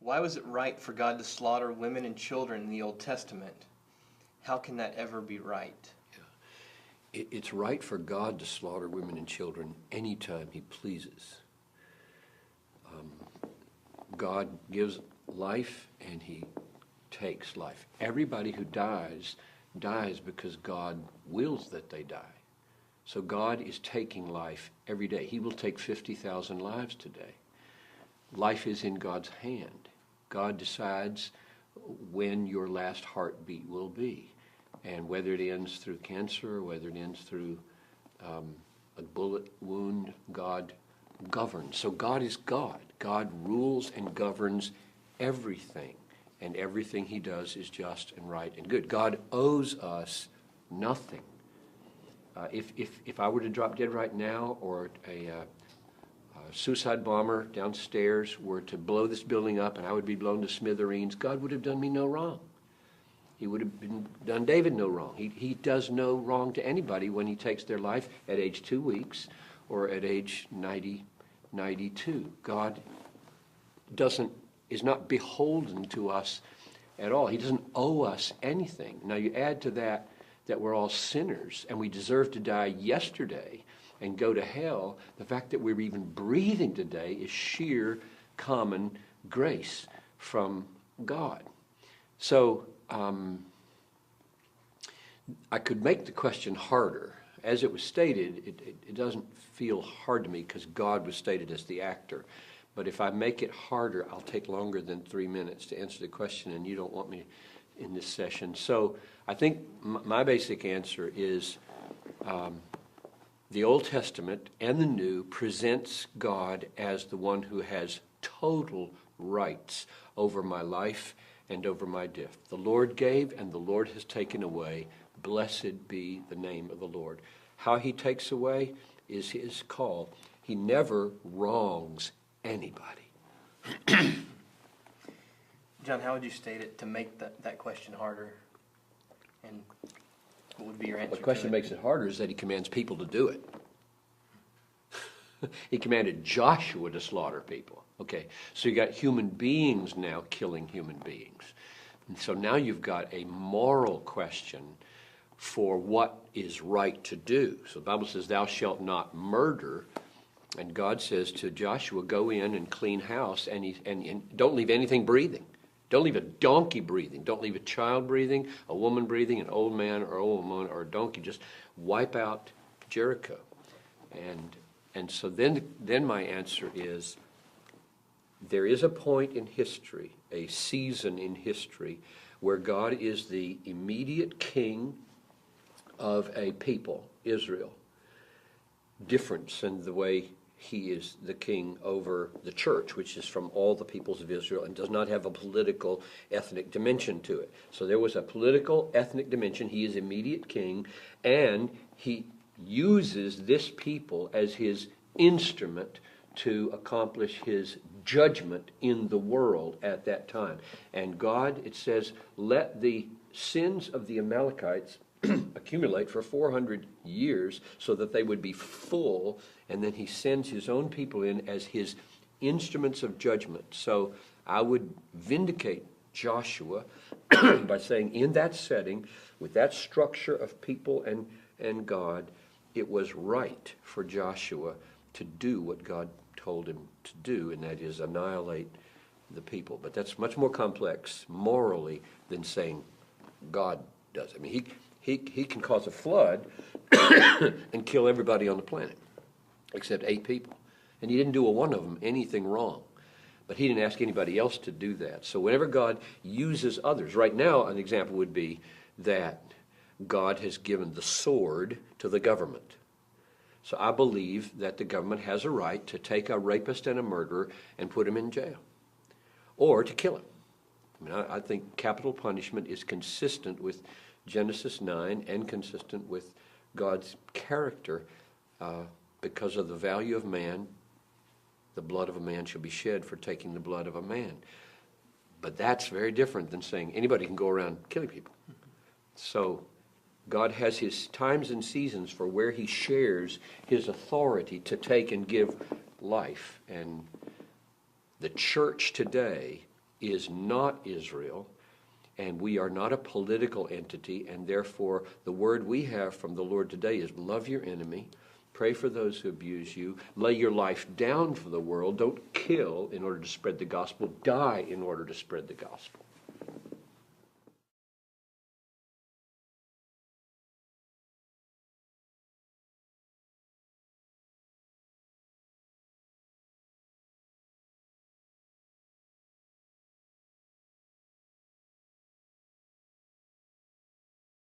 Why was it right for God to slaughter women and children in the Old Testament? How can that ever be right? It's right for God to slaughter women and children anytime he pleases. God gives life and he takes life. Everybody who dies because God wills that they die. So God is taking life every day. He will take 50,000 lives today. Life is in God's hand. God decides when your last heartbeat will be. And whether it ends through cancer or whether it ends through a bullet wound, God governs. So God is God. God rules and governs everything. And everything he does is just and right and good. God owes us nothing. If I were to drop dead right now, or a suicide bomber downstairs were to blow this building up and I would be blown to smithereens, God would have done me no wrong. He would have done David no wrong. He does no wrong to anybody when he takes their life at age 2 weeks or at age 92. God is not beholden to us at all. He doesn't owe us anything. Now you add to that we're all sinners and we deserve to die yesterday and go to hell. The fact that we're even breathing today is sheer common grace from God. So I could make the question harder. As it was stated, it doesn't feel hard to me because God was stated as the actor. But if I make it harder, I'll take longer than 3 minutes to answer the question, and you don't want me in this session. So I think my basic answer is the Old Testament and the New presents God as the one who has total rights over my life and over my death. The Lord gave and the Lord has taken away. Blessed be the name of the Lord. How he takes away is his call. He never wrongs anybody. John, how would you state it to make that question harder? And what would be your answer? The question to makes it harder is that he commands people to do it. He commanded Joshua to slaughter people. Okay, so you got human beings now killing human beings. And so now you've got a moral question for what is right to do. So the Bible says, thou shalt not murder. And God says to Joshua, go in and clean house and don't leave anything breathing. Don't leave a donkey breathing. Don't leave a child breathing, a woman breathing, an old man or old woman or a donkey. Just wipe out Jericho. And so then my answer is, there is a point in history, a season in history, where God is the immediate king of a people, Israel, different than the way he is the king over the church, which is from all the peoples of Israel and does not have a political, ethnic dimension to it. So there was a political, ethnic dimension. He is immediate king, and he uses this people as his instrument to accomplish his judgment in the world at that time. And God, it says, let the sins of the Amalekites accumulate for 400 years so that they would be full, and then he sends his own people in as his instruments of judgment. So I would vindicate Joshua by saying in that setting, with that structure of people and God, it was right for Joshua to do what God told him to do, and that is annihilate the people. But that's much more complex morally than saying God does. I mean, he can cause a flood and kill everybody on the planet except 8 people. And he didn't do a one of them anything wrong. But he didn't ask anybody else to do that. So whenever God uses others, right now an example would be that God has given the sword to the government. So I believe that the government has a right to take a rapist and a murderer and put him in jail, or to kill him. I mean, I think capital punishment is consistent with Genesis 9 and consistent with God's character because of the value of man. The blood of a man shall be shed for taking the blood of a man. But that's very different than saying anybody can go around killing people. So God has his times and seasons for where he shares his authority to take and give life. And the church today is not Israel, and we are not a political entity, and therefore the word we have from the Lord today is love your enemy, pray for those who abuse you, lay your life down for the world, don't kill in order to spread the gospel, die in order to spread the gospel.